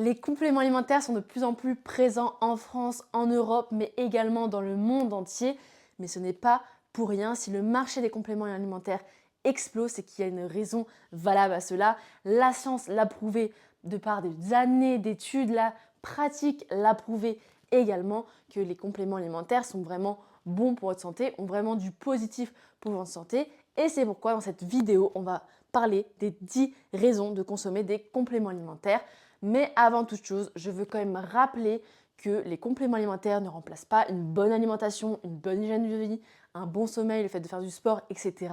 Les compléments alimentaires sont de plus en plus présents en France, en Europe, mais également dans le monde entier. Mais ce n'est pas pour rien. Si le marché des compléments alimentaires explose, c'est qu'il y a une raison valable à cela. La science l'a prouvé de par des années d'études, la pratique l'a prouvé également que les compléments alimentaires sont vraiment bons pour votre santé, ont vraiment du positif pour votre santé. Et c'est pourquoi dans cette vidéo, on va parler des 10 raisons de consommer des compléments alimentaires. Mais avant toute chose, je veux quand même rappeler que les compléments alimentaires ne remplacent pas une bonne alimentation, une bonne hygiène de vie, un bon sommeil, le fait de faire du sport, etc.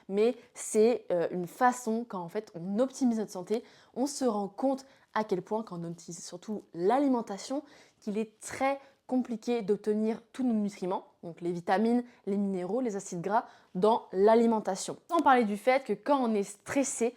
Mais c'est une façon, quand en fait on optimise notre santé, on se rend compte à quel point, quand on utilise surtout l'alimentation, qu'il est très compliqué d'obtenir tous nos nutriments, donc les vitamines, les minéraux, les acides gras, dans l'alimentation. Sans parler du fait que quand on est stressé,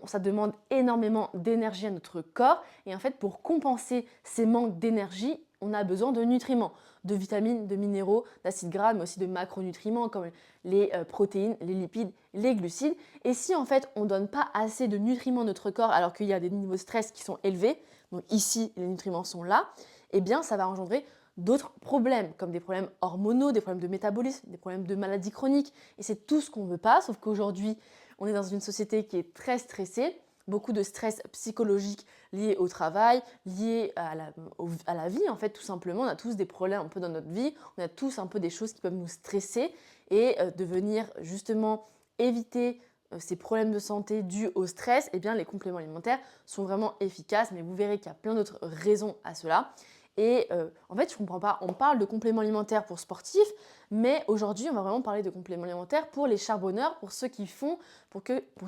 ça demande énormément d'énergie à notre corps et en fait pour compenser ces manques d'énergie, on a besoin de nutriments, de vitamines, de minéraux, d'acides gras, mais aussi de macronutriments comme les protéines, les lipides, les glucides. Et si en fait on ne donne pas assez de nutriments à notre corps alors qu'il y a des niveaux de stress qui sont élevés, donc ici les nutriments sont là, eh bien ça va engendrer d'autres problèmes, comme des problèmes hormonaux, des problèmes de métabolisme, des problèmes de maladies chroniques. Et c'est tout ce qu'on ne veut pas, sauf qu'aujourd'hui, on est dans une société qui est très stressée, beaucoup de stress psychologique lié au travail, lié à la vie en fait tout simplement. On a tous des problèmes un peu dans notre vie, on a tous un peu des choses qui peuvent nous stresser et de venir justement éviter ces problèmes de santé dus au stress, eh bien les compléments alimentaires sont vraiment efficaces, mais vous verrez qu'il y a plein d'autres raisons à cela. Et en fait, je ne comprends pas, on parle de compléments alimentaires pour sportifs, mais aujourd'hui, on va vraiment parler de compléments alimentaires pour les charbonneurs, pour ceux qui font, pour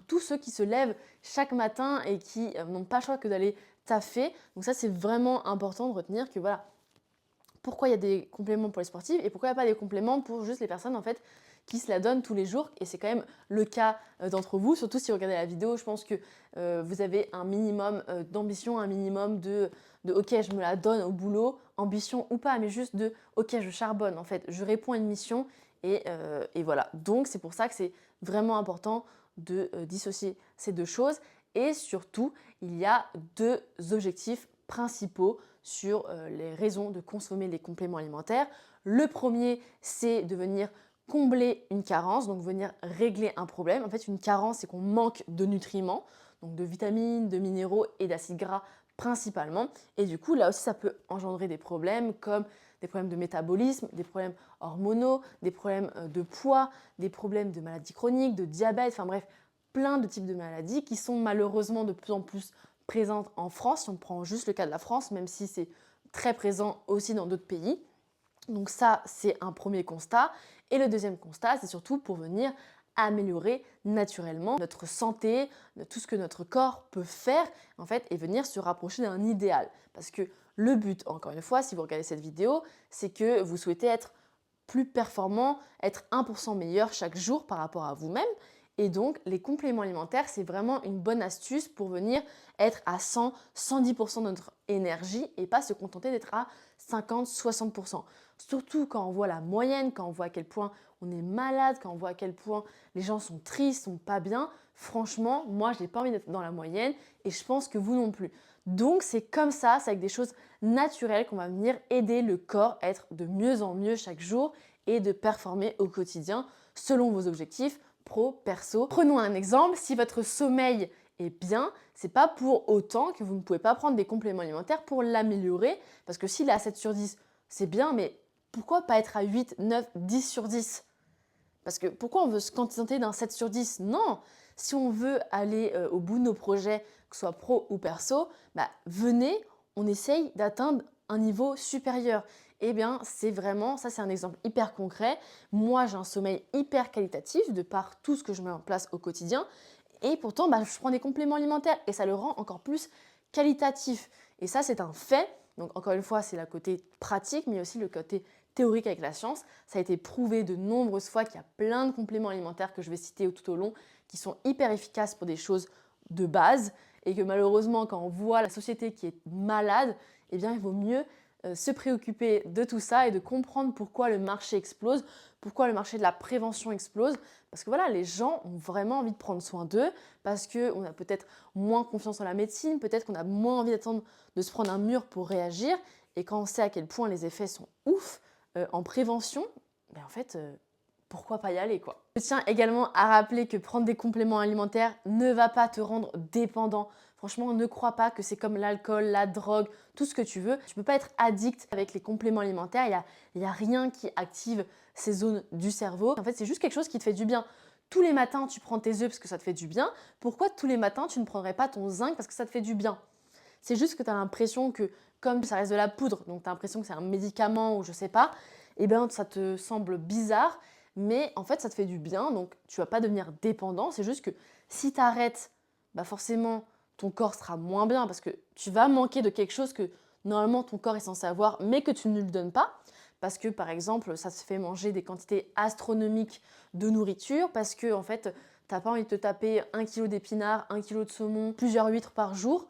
tous ceux qui se lèvent chaque matin et qui n'ont pas le choix que d'aller taffer. Donc ça, c'est vraiment important de retenir que voilà, pourquoi il y a des compléments pour les sportifs et pourquoi il n'y a pas des compléments pour juste les personnes en fait qui se la donnent tous les jours. Et c'est quand même le cas d'entre vous, surtout si vous regardez la vidéo. Je pense que vous avez un minimum d'ambition, un minimum de ok, je me la donne au boulot, ambition ou pas, mais juste de ok, je charbonne en fait, je réponds à une mission et voilà. Donc c'est pour ça que c'est vraiment important de dissocier ces deux choses. Et surtout, il y a deux objectifs principaux sur les raisons de consommer les compléments alimentaires. Le premier, c'est de venir combler une carence, donc venir régler un problème. En fait, une carence, c'est qu'on manque de nutriments, donc de vitamines, de minéraux et d'acides gras principalement. Et du coup, là aussi, ça peut engendrer des problèmes comme des problèmes de métabolisme, des problèmes hormonaux, des problèmes de poids, des problèmes de maladies chroniques, de diabète, enfin bref, plein de types de maladies qui sont malheureusement de plus en plus présente en France, si on prend juste le cas de la France, même si c'est très présent aussi dans d'autres pays. Donc ça, c'est un premier constat. Et le deuxième constat, c'est surtout pour venir améliorer naturellement notre santé, tout ce que notre corps peut faire, en fait, et venir se rapprocher d'un idéal. Parce que le but, encore une fois, si vous regardez cette vidéo, c'est que vous souhaitez être plus performant, être 1% meilleur chaque jour par rapport à vous-même. Et donc, les compléments alimentaires, c'est vraiment une bonne astuce pour venir être à 100, 110% de notre énergie et pas se contenter d'être à 50, 60%. Surtout quand on voit la moyenne, quand on voit à quel point on est malade, quand on voit à quel point les gens sont tristes, sont pas bien. Franchement, moi, je n'ai pas envie d'être dans la moyenne et je pense que vous non plus. Donc, c'est comme ça, c'est avec des choses naturelles qu'on va venir aider le corps à être de mieux en mieux chaque jour et de performer au quotidien selon vos objectifs pro, perso. Prenons un exemple, si votre sommeil est bien, c'est pas pour autant que vous ne pouvez pas prendre des compléments alimentaires pour l'améliorer, parce que s'il est à 7 sur 10, c'est bien, mais pourquoi pas être à 8, 9, 10 sur 10? Parce que pourquoi on veut se contenter d'un 7 sur 10? Non! Si on veut aller au bout de nos projets, que ce soit pro ou perso, bah, venez, on essaye d'atteindre un niveau supérieur. Eh bien, c'est vraiment, ça c'est un exemple hyper concret. Moi, j'ai un sommeil hyper qualitatif de par tout ce que je mets en place au quotidien. Et pourtant, bah, je prends des compléments alimentaires et ça le rend encore plus qualitatif. Et ça, c'est un fait. Donc, encore une fois, c'est le côté pratique, mais aussi le côté théorique avec la science. Ça a été prouvé de nombreuses fois qu'il y a plein de compléments alimentaires que je vais citer tout au long qui sont hyper efficaces pour des choses de base et que malheureusement, quand on voit la société qui est malade, eh bien, il vaut mieux se préoccuper de tout ça et de comprendre pourquoi le marché explose, pourquoi le marché de la prévention explose. Parce que voilà, les gens ont vraiment envie de prendre soin d'eux, parce qu'on a peut-être moins confiance en la médecine, peut-être qu'on a moins envie d'attendre de se prendre un mur pour réagir. Et quand on sait à quel point les effets sont ouf en prévention, ben en fait, pourquoi pas y aller quoi. Je tiens également à rappeler que prendre des compléments alimentaires ne va pas te rendre dépendant. Franchement, ne crois pas que c'est comme l'alcool, la drogue, tout ce que tu veux. Tu ne peux pas être addict avec les compléments alimentaires. Il y a rien qui active ces zones du cerveau. En fait, c'est juste quelque chose qui te fait du bien. Tous les matins, tu prends tes œufs parce que ça te fait du bien. Pourquoi tous les matins, tu ne prendrais pas ton zinc parce que ça te fait du bien? C'est juste que tu as l'impression que, comme ça reste de la poudre, donc tu as l'impression que c'est un médicament ou je sais pas, et bien ça te semble bizarre, mais en fait ça te fait du bien, donc tu vas pas devenir dépendant. C'est juste que si tu arrêtes, bah forcément ton corps sera moins bien parce que tu vas manquer de quelque chose que normalement ton corps est censé avoir, mais que tu ne lui donnes pas. Parce que par exemple, ça se fait manger des quantités astronomiques de nourriture, parce que en fait, tu n'as pas envie de te taper 1 kg d'épinards, 1 kg de saumon, plusieurs huîtres par jour.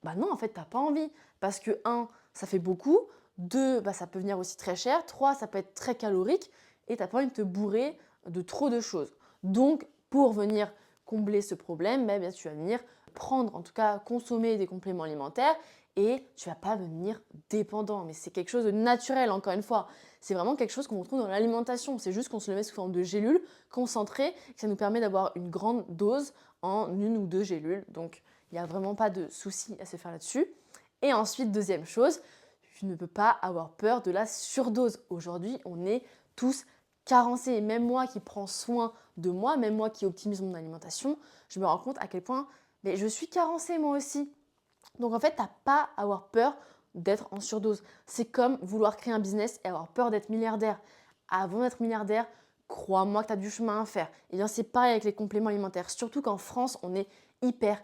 Bah non, en fait, t'as pas envie. Parce que 1, ça fait beaucoup. 2, bah, ça peut venir aussi très cher. 3, ça peut être très calorique. Et t'as pas envie de te bourrer de trop de choses. Donc, pour venir combler ce problème, bah, bien, tu vas venir prendre, en tout cas consommer des compléments alimentaires et tu vas pas devenir dépendant. Mais c'est quelque chose de naturel, encore une fois. C'est vraiment quelque chose qu'on retrouve dans l'alimentation. C'est juste qu'on se le met sous forme de gélules concentrées, que ça nous permet d'avoir une grande dose en 1 ou 2 gélules. Donc, il n'y a vraiment pas de souci à se faire là-dessus. Et ensuite, deuxième chose, tu ne peux pas avoir peur de la surdose. Aujourd'hui, on est tous carencés. Même moi qui prends soin de moi, même moi qui optimise mon alimentation, je me rends compte à quel point mais je suis carencée moi aussi. Donc en fait, tu n'as pas à avoir peur d'être en surdose. C'est comme vouloir créer un business et avoir peur d'être milliardaire. Avant d'être milliardaire, crois-moi que tu as du chemin à faire. Et bien c'est pareil avec les compléments alimentaires. Surtout qu'en France, on est hyper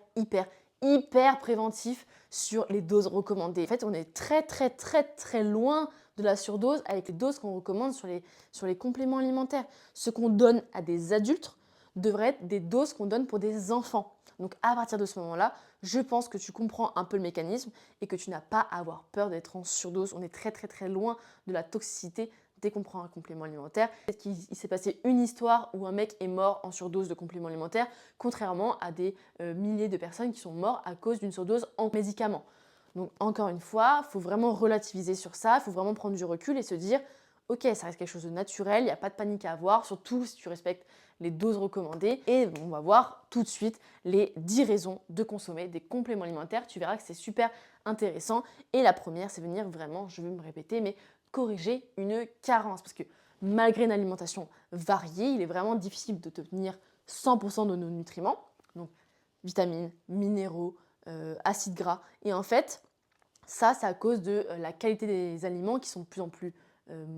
préventif sur les doses recommandées. En fait, on est très loin de la surdose avec les doses qu'on recommande sur les compléments alimentaires. Ce qu'on donne à des adultes devrait être des doses qu'on donne pour des enfants. Donc à partir de ce moment-là, je pense que tu comprends un peu le mécanisme et que tu n'as pas à avoir peur d'être en surdose. On est très loin de la toxicité dès qu'on prend un complément alimentaire. Peut-être qu'il s'est passé une histoire où un mec est mort en surdose de compléments alimentaires, contrairement à des milliers de personnes qui sont mortes à cause d'une surdose en médicaments. Donc encore une fois, il faut vraiment relativiser sur ça, il faut vraiment prendre du recul et se dire ok, ça reste quelque chose de naturel, il n'y a pas de panique à avoir, surtout si tu respectes les doses recommandées. Et on va voir tout de suite les 10 raisons de consommer des compléments alimentaires. Tu verras que c'est super intéressant. Et la première, c'est venir vraiment, je vais me répéter, mais corriger une carence. Parce que malgré une alimentation variée, il est vraiment difficile de tenir 100% de nos nutriments. Donc vitamines, minéraux, acides gras. Et en fait, ça, c'est à cause de la qualité des aliments qui sont de plus en plus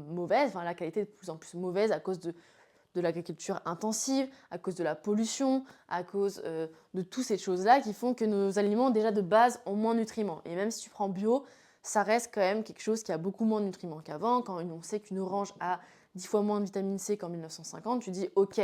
mauvaises, enfin la qualité est de plus en plus mauvaise à cause de l'agriculture intensive, à cause de la pollution, à cause de toutes ces choses-là qui font que nos aliments déjà de base ont moins de nutriments. Et même si tu prends bio, ça reste quand même quelque chose qui a beaucoup moins de nutriments qu'avant. Quand on sait qu'une orange a 10 fois moins de vitamine C qu'en 1950, tu dis ok,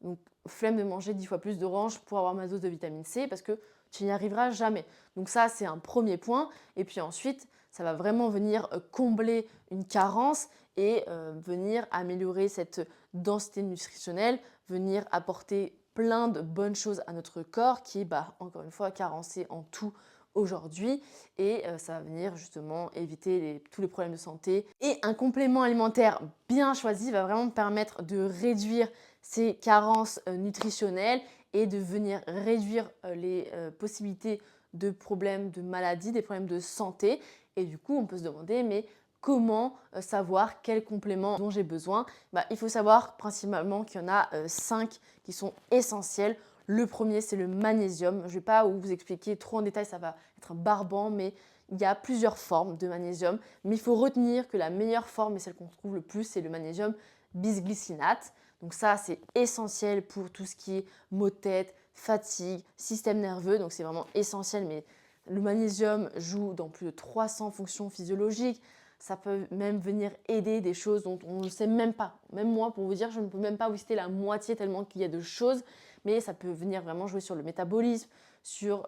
donc flemme de manger 10 fois plus d'oranges pour avoir ma dose de vitamine C parce que tu n'y arriveras jamais. Donc ça, c'est un premier point. Et puis ensuite, ça va vraiment venir combler une carence et venir améliorer cette densité nutritionnelle, venir apporter plein de bonnes choses à notre corps qui est, encore une fois, carencé en tout aujourd'hui et ça va venir justement éviter tous les problèmes de santé. Et un complément alimentaire bien choisi va vraiment permettre de réduire ces carences nutritionnelles et de venir réduire les possibilités de problèmes de maladie, des problèmes de santé. Et du coup, on peut se demander, mais comment savoir quel complément dont j'ai besoin? Il faut savoir principalement qu'il y en a 5 qui sont essentiels. Le premier, c'est le magnésium. Je ne vais pas vous expliquer trop en détail, ça va être barbant, mais il y a plusieurs formes de magnésium. Mais il faut retenir que la meilleure forme et celle qu'on trouve le plus, c'est le magnésium bisglycinate. Donc ça, c'est essentiel pour tout ce qui est maux de tête, fatigue, système nerveux. Donc c'est vraiment essentiel, mais le magnésium joue dans plus de 300 fonctions physiologiques. Ça peut même venir aider des choses dont on ne sait même pas. Même moi, pour vous dire, je ne peux même pas vous citer la moitié tellement qu'il y a de choses. Mais ça peut venir vraiment jouer sur le métabolisme, sur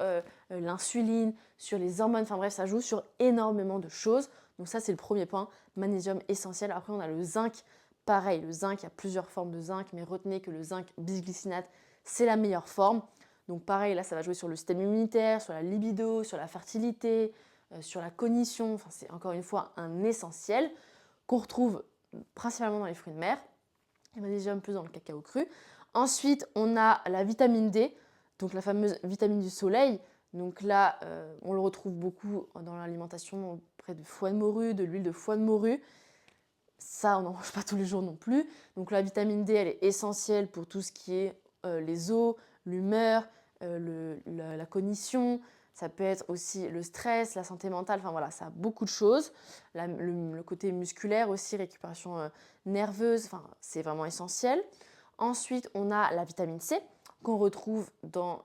l'insuline, sur les hormones, enfin bref, ça joue sur énormément de choses. Donc ça, c'est le premier point, magnésium essentiel. Après, on a le zinc. Pareil, le zinc, il y a plusieurs formes de zinc, mais retenez que le zinc bisglycinate, c'est la meilleure forme. Donc pareil, là, ça va jouer sur le système immunitaire, sur la libido, sur la fertilité, sur la cognition. Enfin, c'est encore une fois un essentiel qu'on retrouve principalement dans les fruits de mer. Le magnésium plus dans le cacao cru. Ensuite, on a la vitamine D, donc la fameuse vitamine du soleil. Donc là, on le retrouve beaucoup dans l'alimentation auprès de foie de morue, de l'huile de foie de morue. Ça, on n'en mange pas tous les jours non plus. Donc la vitamine D, elle est essentielle pour tout ce qui est les os, l'humeur, la cognition. Ça peut être aussi le stress, la santé mentale. Enfin voilà, ça a beaucoup de choses. Le côté musculaire aussi, récupération nerveuse. Enfin, c'est vraiment essentiel. Ensuite, on a la vitamine C qu'on retrouve dans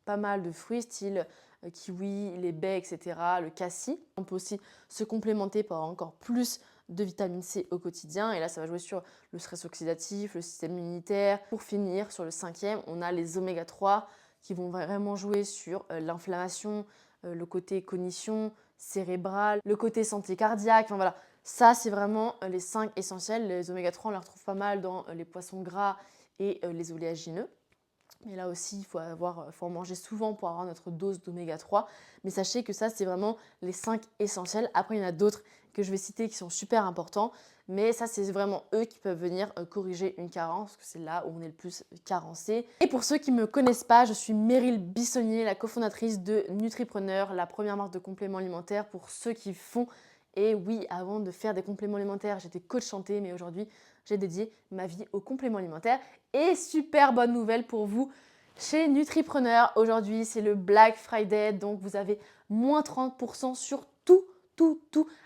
pas mal de fruits, style kiwi, les baies, etc., le cassis. On peut aussi se complémenter pour avoir encore plus de vitamine C au quotidien. Et là, ça va jouer sur le stress oxydatif, le système immunitaire. Pour finir, sur le cinquième, on a les oméga 3 qui vont vraiment jouer sur l'inflammation, le côté cognition cérébrale, le côté santé cardiaque. Enfin voilà, ça, c'est vraiment les 5 essentiels. Les oméga 3, on les retrouve pas mal dans les poissons gras et les oléagineux. Mais là aussi, il faut en manger souvent pour avoir notre dose d'oméga 3. Mais sachez que ça, c'est vraiment les 5 essentiels. Après, il y en a d'autres que je vais citer qui sont super importants. Mais ça, c'est vraiment eux qui peuvent venir corriger une carence, parce que c'est là où on est le plus carencé. Et pour ceux qui ne me connaissent pas, je suis Meryl Bissonnier, la cofondatrice de Nutripreneur, la première marque de compléments alimentaires pour ceux qui font. Et oui, avant de faire des compléments alimentaires, j'étais coach santé, mais aujourd'hui, j'ai dédié ma vie aux compléments alimentaires. Et super bonne nouvelle pour vous chez Nutripreneur. Aujourd'hui, c'est le Black Friday, donc vous avez moins 30% sur tout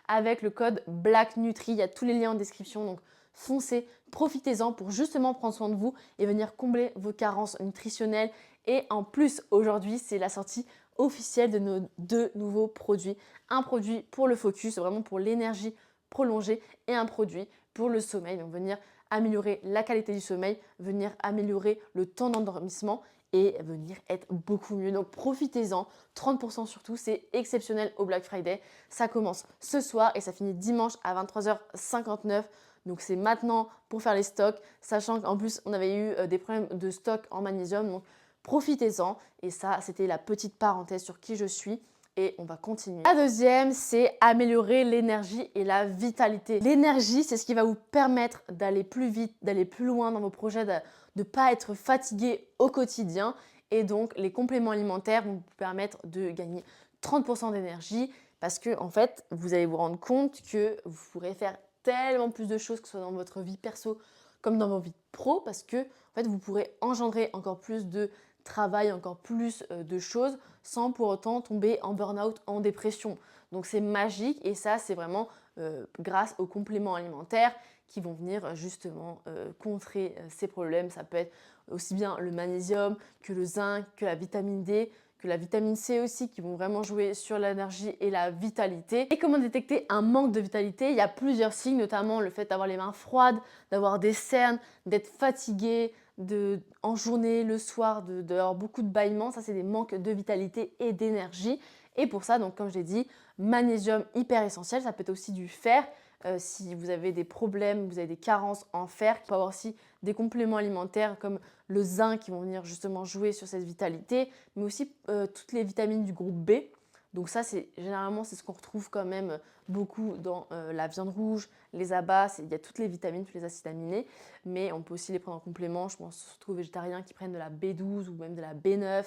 avec le code BLACKNUTRI. Il y a tous les liens en description, donc foncez, profitez-en pour justement prendre soin de vous et venir combler vos carences nutritionnelles. Et en plus, aujourd'hui, c'est la sortie officielle de nos 2 nouveaux produits. Un produit pour le focus, vraiment pour l'énergie prolongée, et un produit pour le sommeil, donc venir améliorer la qualité du sommeil, venir améliorer le temps d'endormissement et venir être beaucoup mieux. Donc profitez-en, 30% surtout, c'est exceptionnel au Black Friday. Ça commence ce soir et ça finit dimanche à 23h59. Donc c'est maintenant pour faire les stocks, sachant qu'en plus on avait eu des problèmes de stock en magnésium. Donc profitez-en. Et ça, c'était la petite parenthèse sur qui je suis. Et on va continuer. La deuxième, c'est améliorer l'énergie et la vitalité. L'énergie, c'est ce qui va vous permettre d'aller plus vite, d'aller plus loin dans vos projets, de ne pas être fatigué au quotidien. Et donc, les compléments alimentaires vont vous permettre de gagner 30% d'énergie parce que, en fait, vous allez vous rendre compte que vous pourrez faire tellement plus de choses, que ce soit dans votre vie perso comme dans votre vie pro, parce que, en fait, vous pourrez engendrer encore plus de travail, encore plus de choses sans pour autant tomber en burn-out, en dépression. Donc c'est magique et ça c'est vraiment grâce aux compléments alimentaires qui vont venir justement contrer ces problèmes. Ça peut être aussi bien le magnésium que le zinc, que la vitamine D, que la vitamine C aussi, qui vont vraiment jouer sur l'énergie et la vitalité. Et comment détecter un manque de vitalité? Il y a plusieurs signes, notamment le fait d'avoir les mains froides, d'avoir des cernes, d'être fatigué, en journée, le soir, d'avoir beaucoup de bâillements. Ça, c'est des manques de vitalité et d'énergie. Et pour ça, donc, comme je l'ai dit, magnésium hyper essentiel. Ça peut être aussi du fer. Si vous avez des problèmes, vous avez des carences en fer, il peut y avoir aussi des compléments alimentaires comme le zinc qui vont venir justement jouer sur cette vitalité, mais aussi toutes les vitamines du groupe B. Donc ça, généralement, c'est ce qu'on retrouve quand même beaucoup dans la viande rouge, les abats. Il y a toutes les vitamines, tous les acides aminés, mais on peut aussi les prendre en complément. Je pense surtout aux végétariens qui prennent de la B12 ou même de la B9.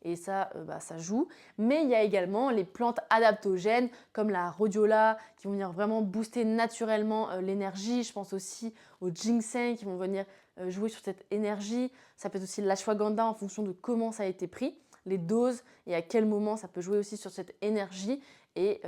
Et ça, ça joue. Mais il y a également les plantes adaptogènes comme la rhodiola qui vont venir vraiment booster naturellement l'énergie. Je pense aussi au ginseng qui vont venir jouer sur cette énergie. Ça peut être aussi l'ashwagandha en fonction de comment ça a été pris, les doses et à quel moment ça peut jouer aussi sur cette énergie et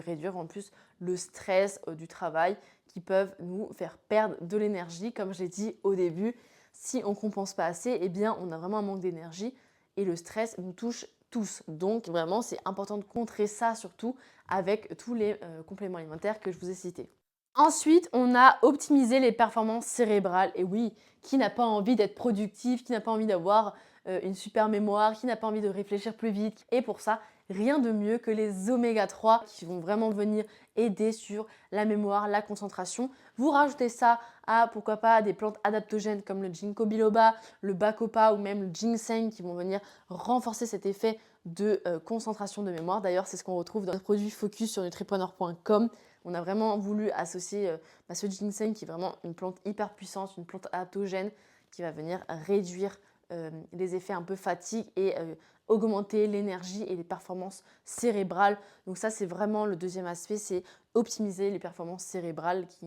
réduire en plus le stress du travail qui peuvent nous faire perdre de l'énergie. Comme je l'ai dit au début, si on ne compense pas assez, eh bien, on a vraiment un manque d'énergie. Et le stress nous touche tous. Donc vraiment, c'est important de contrer ça surtout avec tous les compléments alimentaires que je vous ai cités. Ensuite, on a optimisé les performances cérébrales. Et oui, qui n'a pas envie d'être productif, qui n'a pas envie d'avoir une super mémoire, qui n'a pas envie de réfléchir plus vite. Et pour ça, rien de mieux que les oméga 3 qui vont vraiment venir aider sur la mémoire, la concentration. Vous rajoutez ça à, pourquoi pas, des plantes adaptogènes comme le ginkgo biloba, le bacopa ou même le ginseng qui vont venir renforcer cet effet de concentration de mémoire. D'ailleurs, c'est ce qu'on retrouve dans le produit Focus sur nutripreneur.com. On a vraiment voulu associer ce ginseng qui est vraiment une plante hyper puissante, une plante adaptogène qui va venir réduire les effets un peu fatigue et augmenter l'énergie et les performances cérébrales. Donc ça, c'est vraiment le deuxième aspect, c'est optimiser les performances cérébrales qui,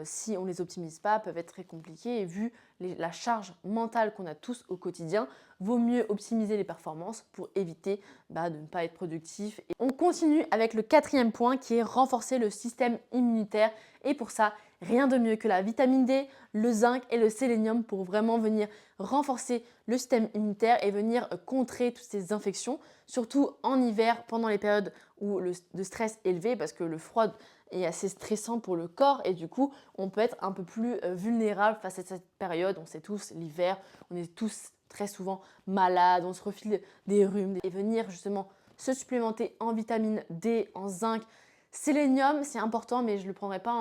si on ne les optimise pas, peuvent être très compliquées. Et vu la charge mentale qu'on a tous au quotidien, vaut mieux optimiser les performances pour éviter de ne pas être productif. Et on continue avec le quatrième point qui est renforcer le système immunitaire. Et pour ça, rien de mieux que la vitamine D, le zinc et le sélénium pour vraiment venir renforcer le système immunitaire et venir contrer toutes ces infections, surtout en hiver pendant les périodes où le stress est élevé parce que le froid est assez stressant pour le corps et du coup on peut être un peu plus vulnérable face à cette période. On sait tous, l'hiver, on est tous très souvent malades, on se refile des rhumes et venir justement se supplémenter en vitamine D, en zinc, sélénium, c'est important mais je ne le prendrai pas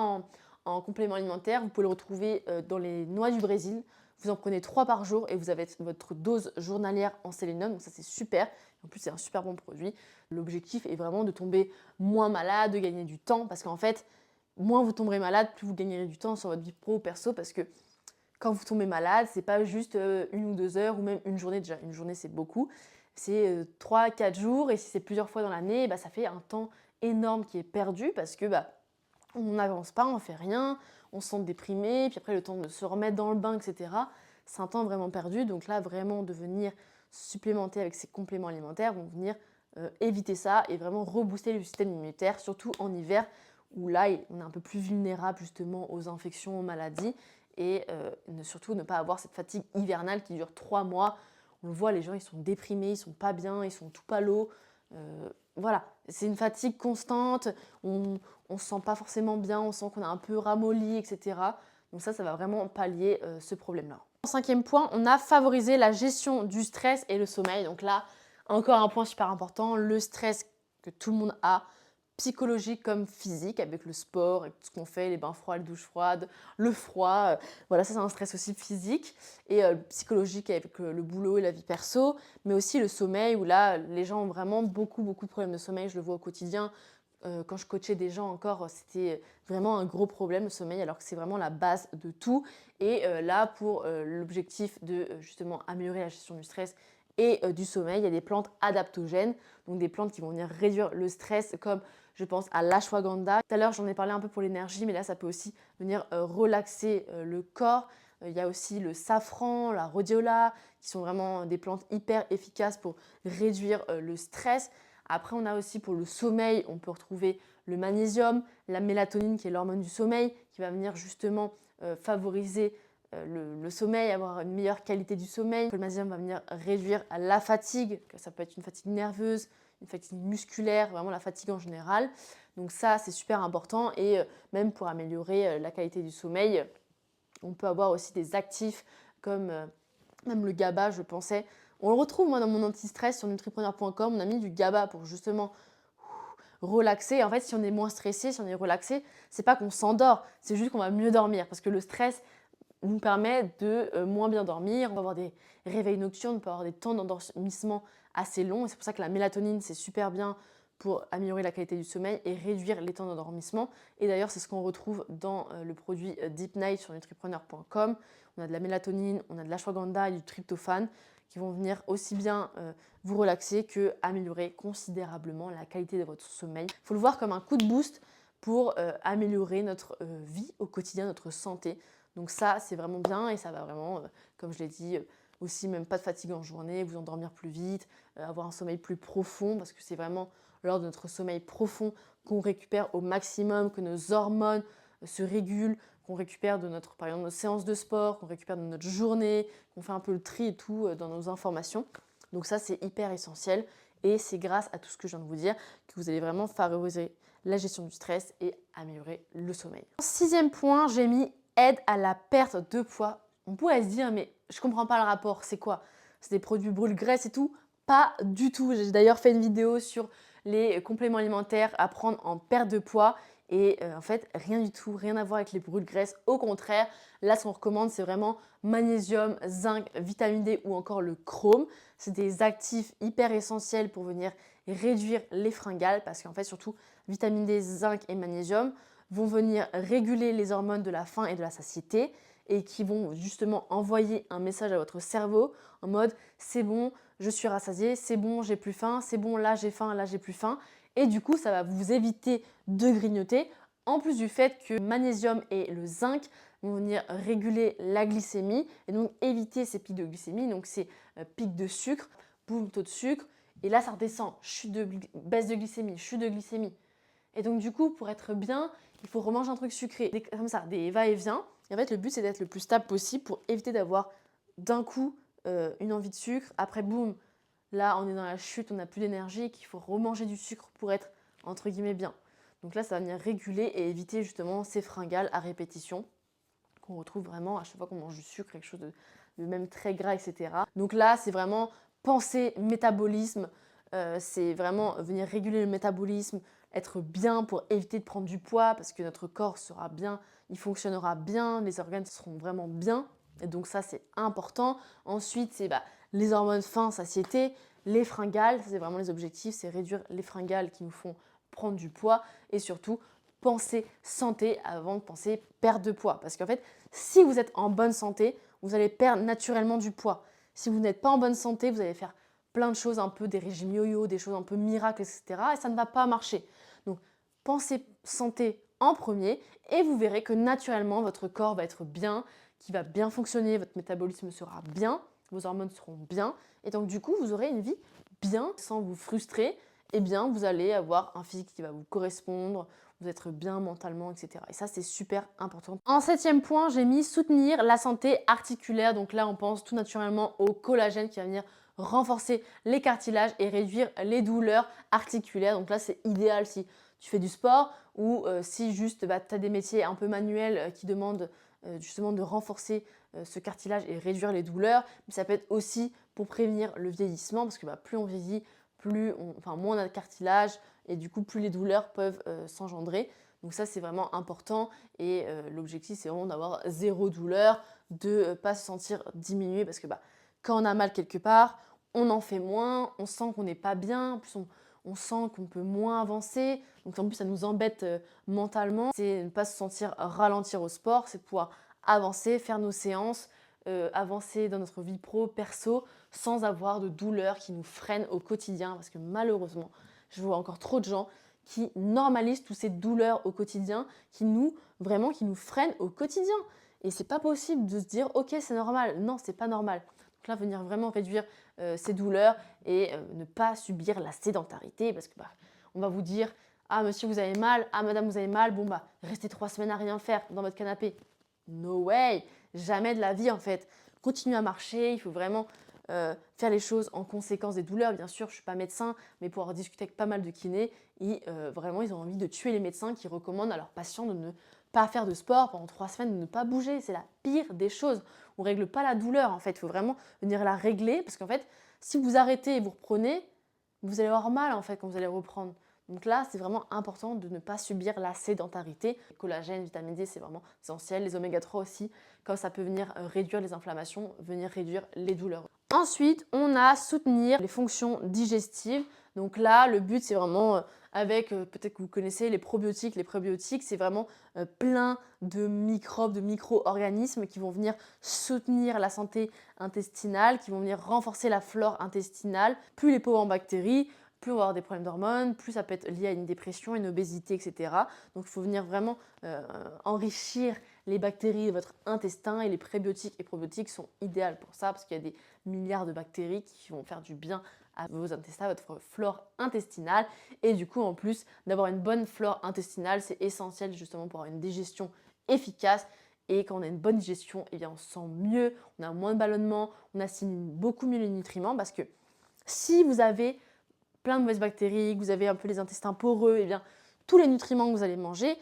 en complément alimentaire. Vous pouvez le retrouver dans les noix du Brésil. Vous en prenez 3 par jour et vous avez votre dose journalière en sélénium, donc ça c'est super. En plus c'est un super bon produit. L'objectif est vraiment de tomber moins malade, de gagner du temps parce qu'en fait, moins vous tomberez malade, plus vous gagnerez du temps sur votre vie pro ou perso parce que quand vous tombez malade, c'est pas juste 1 ou 2 heures ou même une journée. Déjà, une journée c'est beaucoup. C'est 3-4 jours et si c'est plusieurs fois dans l'année, ça fait un temps énorme qui est perdu parce que on n'avance pas, on ne fait rien, on se sent déprimé, puis après le temps de se remettre dans le bain, etc. C'est un temps vraiment perdu. Donc là, vraiment de venir supplémenter avec ces compléments alimentaires vont venir éviter ça et vraiment rebooster le système immunitaire, surtout en hiver où là, on est un peu plus vulnérable justement aux infections, aux maladies et surtout ne pas avoir cette fatigue hivernale qui dure 3 mois. On le voit, les gens, ils sont déprimés, ils sont pas bien, ils sont tout palos. Voilà, c'est une fatigue constante, on ne se sent pas forcément bien, on sent qu'on a un peu ramolli, etc. Donc ça va vraiment pallier ce problème-là. En 5e point, on a favorisé la gestion du stress et le sommeil. Donc là, encore un point super important, le stress que tout le monde a, psychologique comme physique, avec le sport et tout ce qu'on fait, les bains froids, les douches froides, le froid. Voilà, ça c'est un stress aussi physique et psychologique avec le boulot et la vie perso, mais aussi le sommeil où là, les gens ont vraiment beaucoup de problèmes de sommeil. Je le vois au quotidien. Quand je coachais des gens encore, c'était vraiment un gros problème le sommeil alors que c'est vraiment la base de tout. Et là, pour l'objectif de justement améliorer la gestion du stress et du sommeil, il y a des plantes adaptogènes, donc des plantes qui vont venir réduire le stress comme je pense à l'ashwagandha. Tout à l'heure, j'en ai parlé un peu pour l'énergie, mais là, ça peut aussi venir relaxer le corps. Il y a aussi le safran, la rhodiola, qui sont vraiment des plantes hyper efficaces pour réduire le stress. Après, on a aussi pour le sommeil, on peut retrouver le magnésium, la mélatonine qui est l'hormone du sommeil, qui va venir justement favoriser le sommeil, avoir une meilleure qualité du sommeil. Le magnésium va venir réduire la fatigue, que ça peut être une fatigue nerveuse, une fatigue musculaire, vraiment la fatigue en général. Donc ça, c'est super important et même pour améliorer la qualité du sommeil, on peut avoir aussi des actifs comme même le GABA, je pensais. On le retrouve moi dans mon anti-stress sur nutripreneur.com. On a mis du GABA pour justement relaxer. En fait, si on est moins stressé, si on est relaxé, c'est pas qu'on s'endort, c'est juste qu'on va mieux dormir parce que le stress nous permet de moins bien dormir. On va avoir des réveils nocturnes, on peut avoir des temps d'endormissement assez longs. Et c'est pour ça que la mélatonine, c'est super bien pour améliorer la qualité du sommeil et réduire les temps d'endormissement. Et d'ailleurs, c'est ce qu'on retrouve dans le produit Deep Night sur nutripreneur.com. On a de la mélatonine, on a de l'ashwagandha et du tryptophane qui vont venir aussi bien vous relaxer que améliorer considérablement la qualité de votre sommeil. Il faut le voir comme un coup de boost pour améliorer notre vie au quotidien, notre santé. Donc ça, c'est vraiment bien et ça va vraiment, comme je l'ai dit, aussi même pas de fatigue en journée, vous endormir plus vite, avoir un sommeil plus profond parce que c'est vraiment lors de notre sommeil profond qu'on récupère au maximum, que nos hormones se régulent, qu'on récupère de notre, par exemple, nos séances de sport, qu'on récupère de notre journée, qu'on fait un peu le tri et tout dans nos informations. Donc ça, c'est hyper essentiel et c'est grâce à tout ce que je viens de vous dire que vous allez vraiment favoriser la gestion du stress et améliorer le sommeil. 6e point, j'ai mis aide à la perte de poids. On pourrait se dire, mais je ne comprends pas le rapport, c'est quoi? c'est des produits brûle-graisse et tout. Pas du tout. J'ai d'ailleurs fait une vidéo sur les compléments alimentaires à prendre en perte de poids. Et en fait, rien du tout, rien à voir avec les brûle-graisse. Au contraire, là, ce qu'on recommande, c'est vraiment magnésium, zinc, vitamine D ou encore le chrome. C'est des actifs hyper essentiels pour venir réduire les fringales parce qu'en fait, surtout, vitamine D, zinc et magnésium vont venir réguler les hormones de la faim et de la satiété et qui vont justement envoyer un message à votre cerveau en mode c'est bon, je suis rassasié, c'est bon, j'ai plus faim, c'est bon, là j'ai faim, là j'ai plus faim. Et du coup, ça va vous éviter de grignoter, en plus du fait que le magnésium et le zinc vont venir réguler la glycémie et donc éviter ces pics de glycémie, donc ces pics de sucre, boum, taux de sucre, et là ça redescend, baisse de glycémie, chute de glycémie. Et donc du coup, pour être bien, il faut remanger un truc sucré, comme ça, des va-et-vient. Et en fait, le but, c'est d'être le plus stable possible pour éviter d'avoir d'un coup une envie de sucre. Après, boum, là, on est dans la chute, on n'a plus d'énergie, qu'il faut remanger du sucre pour être, entre guillemets, bien. Donc là, ça va venir réguler et éviter justement ces fringales à répétition qu'on retrouve vraiment à chaque fois qu'on mange du sucre, quelque chose de même très gras, etc. Donc là, c'est vraiment penser métabolisme, c'est vraiment venir réguler le métabolisme, être bien pour éviter de prendre du poids parce que notre corps sera bien, il fonctionnera bien, les organes seront vraiment bien. Et donc ça, c'est important. Ensuite, c'est les hormones faim, satiété, les fringales, c'est vraiment les objectifs, c'est réduire les fringales qui nous font prendre du poids et surtout penser santé avant de penser perte de poids. Parce qu'en fait, si vous êtes en bonne santé, vous allez perdre naturellement du poids. Si vous n'êtes pas en bonne santé, vous allez faire plein de choses, un peu des régimes yo-yo, des choses un peu miracles, etc. Et ça ne va pas marcher. Donc, pensez santé en premier et vous verrez que naturellement, votre corps va être bien, qu'il va bien fonctionner, votre métabolisme sera bien, vos hormones seront bien. Et donc, du coup, vous aurez une vie bien sans vous frustrer. Eh bien, vous allez avoir un physique qui va vous correspondre, vous être bien mentalement, etc. Et ça, c'est super important. En 7e point, j'ai mis soutenir la santé articulaire. Donc là, on pense tout naturellement au collagène qui va venir renforcer les cartilages et réduire les douleurs articulaires. Donc là, c'est idéal si tu fais du sport ou si juste tu as des métiers un peu manuels qui demandent justement de renforcer ce cartilage et réduire les douleurs. Mais ça peut être aussi pour prévenir le vieillissement parce que plus on vieillit, moins on a de cartilage et du coup plus les douleurs peuvent s'engendrer. Donc ça c'est vraiment important et l'objectif c'est vraiment d'avoir zéro douleur, de ne pas se sentir diminué parce que quand on a mal quelque part, on en fait moins, on sent qu'on n'est pas bien, en plus on sent qu'on peut moins avancer. Donc en plus ça nous embête mentalement. C'est ne pas se sentir ralentir au sport, c'est pouvoir avancer, faire nos séances, avancer dans notre vie pro, perso, sans avoir de douleurs qui nous freinent au quotidien. Parce que malheureusement, je vois encore trop de gens qui normalisent toutes ces douleurs au quotidien, qui nous freinent au quotidien. Et c'est pas possible de se dire ok c'est normal. Non, c'est pas normal. Donc là, venir vraiment réduire ces douleurs et ne pas subir la sédentarité parce que on va vous dire ah monsieur vous avez mal, ah madame vous avez mal, bon restez 3 semaines à rien faire dans votre canapé. No way, jamais de la vie en fait. Continuez à marcher, il faut vraiment faire les choses en conséquence des douleurs. Bien sûr, je ne suis pas médecin, mais pour avoir discuté avec pas mal de kinés, vraiment ils ont envie de tuer les médecins qui recommandent à leurs patients de ne pas faire de sport pendant 3 semaines, de ne pas bouger. C'est la pire des choses. On ne règle pas la douleur en fait, il faut vraiment venir la régler parce qu'en fait, si vous arrêtez et vous reprenez, vous allez avoir mal en fait quand vous allez reprendre. Donc là, c'est vraiment important de ne pas subir la sédentarité. Le collagène, vitamine D, c'est vraiment essentiel. Les oméga 3 aussi, comme ça peut venir réduire les inflammations, venir réduire les douleurs. Ensuite, on a soutenir les fonctions digestives. Donc là, le but, c'est vraiment avec, peut-être que vous connaissez les probiotiques, les prébiotiques, c'est vraiment plein de microbes, de micro-organismes qui vont venir soutenir la santé intestinale, qui vont venir renforcer la flore intestinale. Plus les pauvres en bactéries, plus on va avoir des problèmes d'hormones, plus ça peut être lié à une dépression, une obésité, etc. Donc il faut venir vraiment enrichir les bactéries de votre intestin et les prébiotiques et probiotiques sont idéaux pour ça parce qu'il y a des milliards de bactéries qui vont faire du bien à vos intestins, à votre flore intestinale. Et du coup, en plus d'avoir une bonne flore intestinale, c'est essentiel justement pour avoir une digestion efficace. Et quand on a une bonne digestion, eh bien, on se sent mieux, on a moins de ballonnement, on assimile beaucoup mieux les nutriments parce que si vous avez plein de mauvaises bactéries, que vous avez un peu les intestins poreux, et bien tous les nutriments que vous allez manger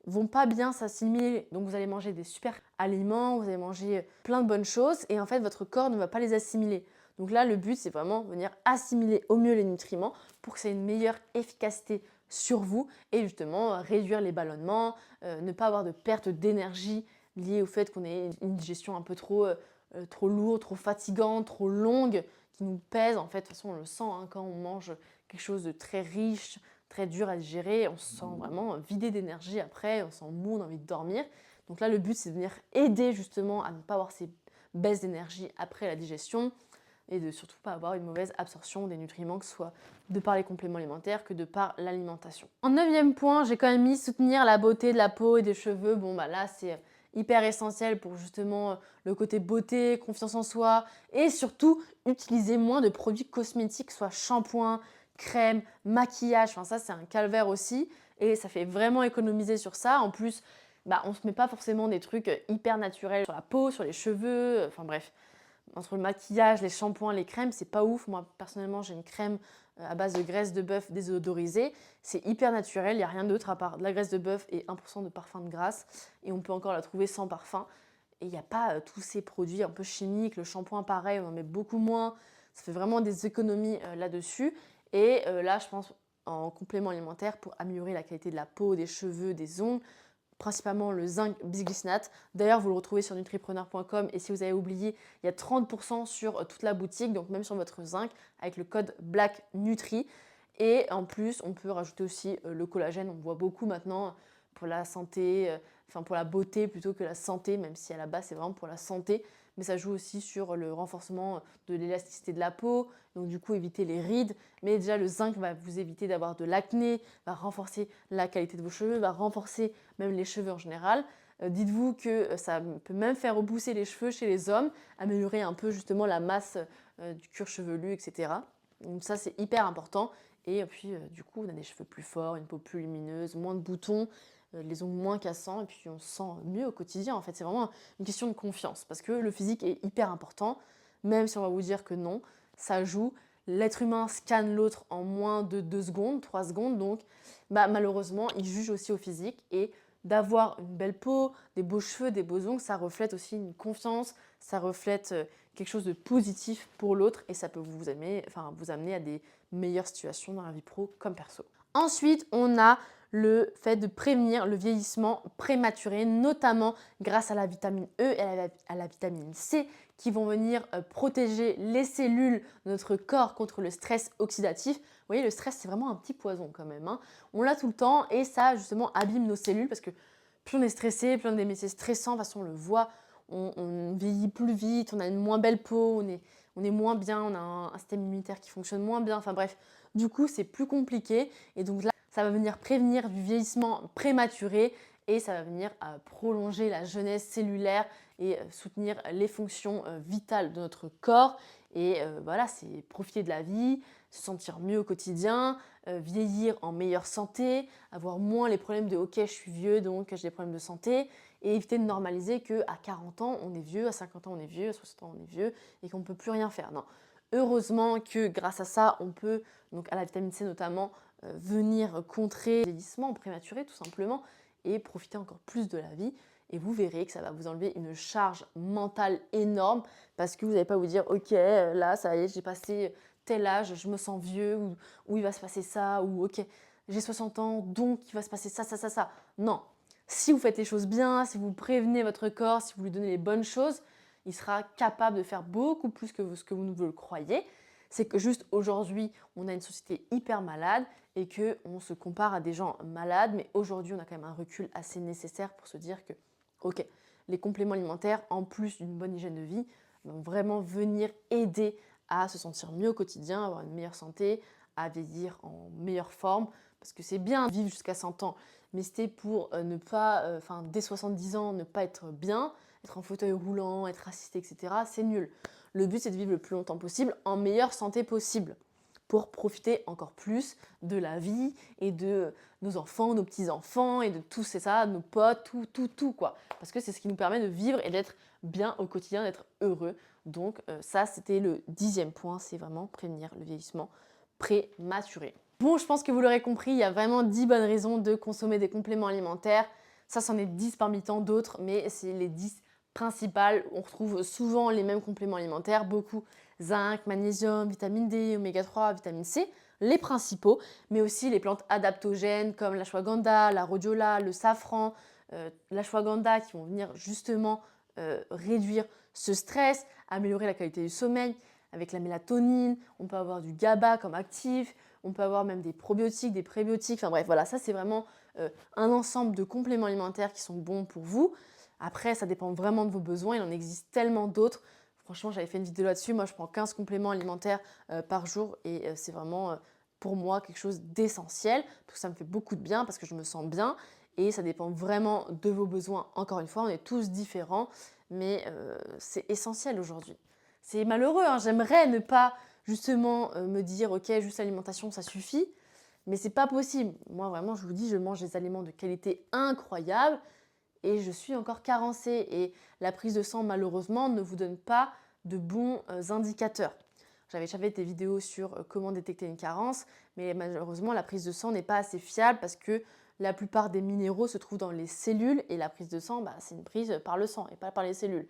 vont pas bien s'assimiler. Donc vous allez manger des super aliments, vous allez manger plein de bonnes choses et en fait votre corps ne va pas les assimiler. Donc là, le but, c'est vraiment venir assimiler au mieux les nutriments pour que ça ait une meilleure efficacité sur vous et justement réduire les ballonnements, ne pas avoir de perte d'énergie liée au fait qu'on ait une digestion un peu trop lourde, trop fatigante, trop longue, qui nous pèse. En fait, de toute façon, on le sent hein, quand on mange quelque chose de très riche, très dur à digérer, on se sent vraiment vidé d'énergie après, on se sent mou, on a envie de dormir. Donc là, le but, c'est de venir aider justement à ne pas avoir ces baisses d'énergie après la digestion et de surtout pas avoir une mauvaise absorption des nutriments, que ce soit de par les compléments alimentaires que de par l'alimentation. En 9e point, j'ai quand même mis soutenir la beauté de la peau et des cheveux. Bon, bah là, c'est hyper essentiel pour justement le côté beauté, confiance en soi et surtout utiliser moins de produits cosmétiques, soit shampoing, crème, maquillage. Enfin, ça, c'est un calvaire aussi et ça fait vraiment économiser sur ça. En plus, bah, on ne se met pas forcément des trucs hyper naturels sur la peau, sur les cheveux, enfin bref. Entre le maquillage, les shampoings, les crèmes, c'est pas ouf. Moi, personnellement, j'ai une crème à base de graisse de bœuf désodorisée. C'est hyper naturel, il n'y a rien d'autre à part de la graisse de bœuf et 1% de parfum de grasse. Et on peut encore la trouver sans parfum. Et il n'y a pas tous ces produits un peu chimiques. Le shampoing, pareil, on en met beaucoup moins. Ça fait vraiment des économies là-dessus. Et là, je pense en complément alimentaire pour améliorer la qualité de la peau, des cheveux, des ongles, principalement le zinc bisglycinate. D'ailleurs, vous le retrouvez sur nutripreneur.com et si vous avez oublié, il y a 30% sur toute la boutique, donc même sur votre zinc, avec le code BLACKNUTRI. Et en plus, on peut rajouter aussi le collagène, on le voit beaucoup maintenant pour la santé, enfin pour la beauté plutôt que la santé, même si à la base c'est vraiment pour la santé, mais ça joue aussi sur le renforcement de l'élasticité de la peau, donc du coup éviter les rides. Mais déjà le zinc va vous éviter d'avoir de l'acné, va renforcer la qualité de vos cheveux, va renforcer même les cheveux en général. Dites-vous que ça peut même faire repousser les cheveux chez les hommes, améliorer un peu justement la masse du cuir chevelu, etc. Donc ça c'est hyper important. Et puis du coup on a des cheveux plus forts, une peau plus lumineuse, moins de boutons, les ongles moins cassants et puis on se sent mieux au quotidien. En fait c'est vraiment une question de confiance parce que le physique est hyper important, même si on va vous dire que non, ça joue. L'être humain scanne l'autre en moins de 2 secondes, 3 secondes, donc bah, malheureusement, il juge aussi au physique et d'avoir une belle peau, des beaux cheveux, des beaux ongles, ça reflète aussi une confiance, ça reflète quelque chose de positif pour l'autre et ça peut vous amener à des meilleures situations dans la vie pro comme perso. Ensuite, on a le fait de prévenir le vieillissement prématuré, notamment grâce à la vitamine E et à la vitamine C qui vont venir protéger les cellules de notre corps contre le stress oxydatif. Vous voyez, le stress, c'est vraiment un petit poison quand même, hein. On l'a tout le temps et ça, justement, abîme nos cellules parce que plus on est stressé, plus on a des métiers stressants, de toute façon, on le voit, on vieillit plus vite, on a une moins belle peau, on est moins bien, on a un système immunitaire qui fonctionne moins bien, enfin bref, du coup, c'est plus compliqué et donc là, ça va venir prévenir du vieillissement prématuré et ça va venir prolonger la jeunesse cellulaire et soutenir les fonctions vitales de notre corps. Et voilà, c'est profiter de la vie, se sentir mieux au quotidien, vieillir en meilleure santé, avoir moins les problèmes de ok, je suis vieux donc j'ai des problèmes de santé et éviter de normaliser qu'à 40 ans on est vieux, à 50 ans on est vieux, à 60 ans on est vieux et qu'on ne peut plus rien faire. Non. Heureusement que grâce à ça, on peut, donc à la vitamine C notamment, venir contrer le vieillissement prématuré tout simplement et profiter encore plus de la vie. Et vous verrez que ça va vous enlever une charge mentale énorme parce que vous n'allez pas vous dire ok là ça y est j'ai passé tel âge, je me sens vieux ou il va se passer ça ou ok j'ai 60 ans donc il va se passer ça, ça, ça, ça. Non, si vous faites les choses bien, si vous prévenez votre corps, si vous lui donnez les bonnes choses, il sera capable de faire beaucoup plus que ce que vous ne le croyez. C'est que juste aujourd'hui, on a une société hyper malade et qu'on se compare à des gens malades, mais aujourd'hui, on a quand même un recul assez nécessaire pour se dire que, ok, les compléments alimentaires, en plus d'une bonne hygiène de vie, vont vraiment venir aider à se sentir mieux au quotidien, avoir une meilleure santé, à vieillir en meilleure forme, parce que c'est bien de vivre jusqu'à 100 ans, mais c'était pour ne pas, dès 70 ans, ne pas être bien, être en fauteuil roulant, être assisté, etc., c'est nul. Le but, c'est de vivre le plus longtemps possible, en meilleure santé possible, pour profiter encore plus de la vie et de nos enfants, nos petits-enfants et de tout ça, nos potes, tout, quoi. Parce que c'est ce qui nous permet de vivre et d'être bien au quotidien, d'être heureux. Donc ça, c'était le 10e point, c'est vraiment prévenir le vieillissement prématuré. Bon, je pense que vous l'aurez compris, il y a vraiment 10 bonnes raisons de consommer des compléments alimentaires. Ça, c'en est 10 parmi tant d'autres, mais c'est les 10 principales. On retrouve souvent les mêmes compléments alimentaires, beaucoup zinc, magnésium, vitamine D, oméga 3, vitamine C, les principaux, mais aussi les plantes adaptogènes comme l'ashwagandha, la rhodiola, le safran, l'ashwagandha qui vont venir justement réduire ce stress, améliorer la qualité du sommeil avec la mélatonine. On peut avoir du GABA comme actif, on peut avoir même des probiotiques, des prébiotiques. Enfin bref, voilà, ça c'est vraiment un ensemble de compléments alimentaires qui sont bons pour vous. Après, ça dépend vraiment de vos besoins. Il en existe tellement d'autres. Franchement, j'avais fait une vidéo là-dessus. Moi, je prends 15 compléments alimentaires par jour et c'est vraiment pour moi quelque chose d'essentiel parce que ça me fait beaucoup de bien, parce que je me sens bien et ça dépend vraiment de vos besoins. Encore une fois, on est tous différents, mais c'est essentiel aujourd'hui. C'est malheureux, hein. J'aimerais ne pas justement me dire ok, juste l'alimentation, ça suffit, mais c'est pas possible. Moi, vraiment, je vous dis, je mange des aliments de qualité incroyable et je suis encore carencée. Et la prise de sang, malheureusement, ne vous donne pas de bons indicateurs. J'avais déjà fait des vidéos sur comment détecter une carence, mais malheureusement, la prise de sang n'est pas assez fiable parce que la plupart des minéraux se trouvent dans les cellules et la prise de sang, c'est une prise par le sang et pas par les cellules.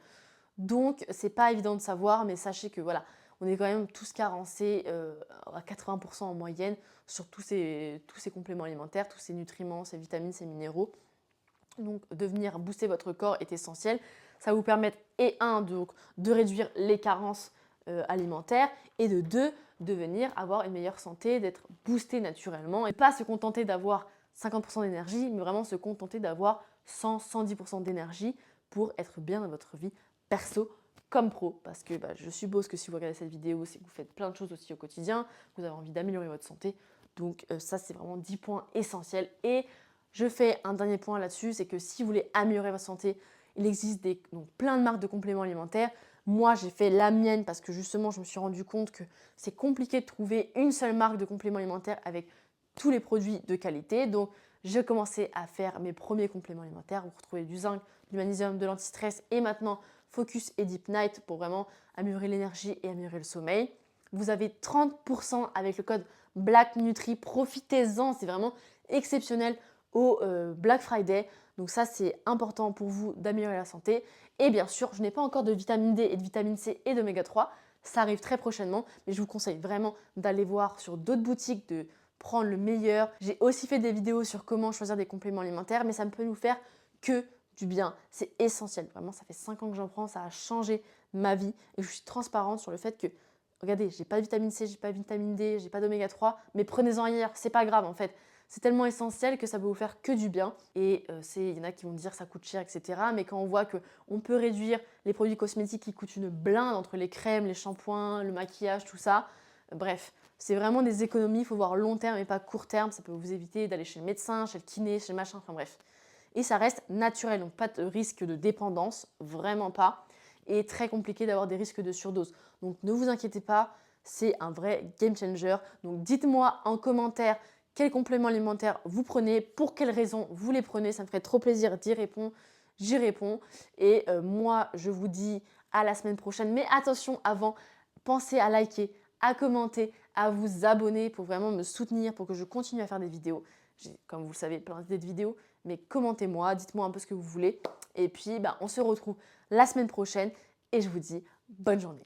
Donc, c'est pas évident de savoir, mais sachez que voilà, on est quand même tous carencés à 80% en moyenne sur tous ces compléments alimentaires, tous ces nutriments, ces vitamines, ces minéraux. Donc, de venir booster votre corps est essentiel. Ça va vous permettre, et un, de réduire les carences alimentaires, et de deux, de venir avoir une meilleure santé, d'être boosté naturellement, et pas se contenter d'avoir 50% d'énergie, mais vraiment se contenter d'avoir 100-110% d'énergie pour être bien dans votre vie perso comme pro. Parce que je suppose que si vous regardez cette vidéo, c'est que vous faites plein de choses aussi au quotidien, vous avez envie d'améliorer votre santé. Donc ça, c'est vraiment 10 points essentiels. Et je fais un dernier point là-dessus, c'est que si vous voulez améliorer votre santé, il existe donc plein de marques de compléments alimentaires. Moi, j'ai fait la mienne parce que justement, je me suis rendu compte que c'est compliqué de trouver une seule marque de compléments alimentaires avec tous les produits de qualité. Donc, j'ai commencé à faire mes premiers compléments alimentaires. Vous retrouvez du zinc, du magnésium, de l'antistress et maintenant Focus et Deep Night pour vraiment améliorer l'énergie et améliorer le sommeil. Vous avez 30% avec le code Black Nutri. Profitez-en, c'est vraiment exceptionnel au Black Friday. Donc ça, c'est important pour vous d'améliorer la santé. Et bien sûr, je n'ai pas encore de vitamine D et de vitamine C et d'oméga 3. Ça arrive très prochainement, mais je vous conseille vraiment d'aller voir sur d'autres boutiques, de prendre le meilleur. J'ai aussi fait des vidéos sur comment choisir des compléments alimentaires, mais ça ne peut nous faire que du bien. C'est essentiel. Vraiment, ça fait 5 ans que j'en prends, ça a changé ma vie. Et je suis transparente sur le fait que, regardez, j'ai pas de vitamine C, j'ai pas de vitamine D, j'ai pas d'oméga 3, mais prenez-en hier, c'est pas grave en fait. C'est tellement essentiel que ça peut vous faire que du bien. Et il y en a qui vont dire que ça coûte cher, etc. Mais quand on voit qu'on peut réduire les produits cosmétiques qui coûtent une blinde entre les crèmes, les shampoings, le maquillage, tout ça, bref, c'est vraiment des économies. Il faut voir long terme et pas court terme. Ça peut vous éviter d'aller chez le médecin, chez le kiné, chez le machin, enfin bref. Et ça reste naturel, donc pas de risque de dépendance, vraiment pas. Et très compliqué d'avoir des risques de surdose. Donc ne vous inquiétez pas, c'est un vrai game changer. Donc dites-moi en commentaire quels compléments alimentaires vous prenez, pour quelles raisons vous les prenez. Ça me ferait trop plaisir d'y répondre. J'y réponds. Et moi, je vous dis à la semaine prochaine. Mais attention, avant, pensez à liker, à commenter, à vous abonner pour vraiment me soutenir, pour que je continue à faire des vidéos. J'ai, comme vous le savez, plein d'idées de vidéos, mais commentez-moi, dites-moi un peu ce que vous voulez. Et puis, on se retrouve la semaine prochaine et je vous dis bonne journée.